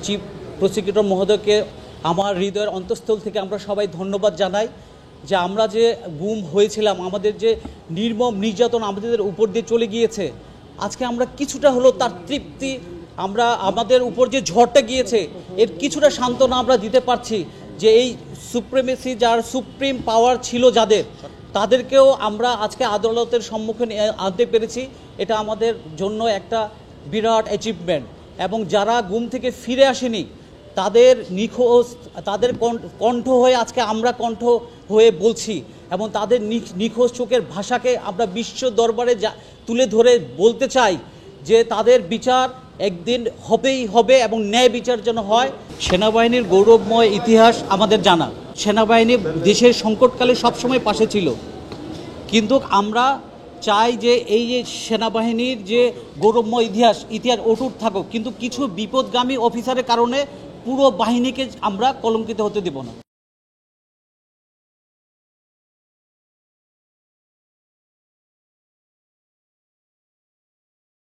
Chief prosecutor মহোদয়কে আমার হৃদয়ের অন্তঃস্থল থেকে আমরা সবাই ধন্যবাদ জানাই যে আমরা যে গুম হয়েছিলাম, আমাদের যে নির্মম নির্যাতন আমাদের উপর দিয়ে চলে গিয়েছে, আজকে আমরা কিছুটা হলো তার তৃপ্তি, আমরা আমাদের উপর যে ঝড়টা গিয়েছে এর কিছুটা সান্ত্বনা আমরা দিতে পারছি যে এই সুপ্রিমেসি, যার সুপ্রিম পাওয়ার ছিল যাদের, তাদেরকেও আমরা আজকে আদালতের সম্মুখীন আনতে পেরেছি। এটা আমাদের জন্য একটা বিরাট অ্যাচিভমেন্ট। এবং যারা গুম থেকে ফিরে আসেনি তাদের নিখোঁজ, তাদের কণ্ঠ হয়ে আজকে আমরা কণ্ঠ হয়ে বলছি এবং তাদের নিখোঁজ চোখের ভাষাকে আমরা বিশ্ব দরবারে তুলে ধরে বলতে চাই যে তাদের বিচার একদিন হবেই হবে এবং ন্যায় বিচার যেন হয়। সেনাবাহিনীর গৌরবময় ইতিহাস আমাদের জানা, সেনাবাহিনী দেশের সংকটকালে সবসময় পাশে ছিল, কিন্তু আমরা চাই যে এই যে সেনাবাহিনীর যে গৌরবময় ইতিহাস অটুট থাকুক, কিন্তু কিছু বিপদগামী অফিসারের কারণে পুরো বাহিনীকে আমরা কলঙ্কিত হতে দেব না।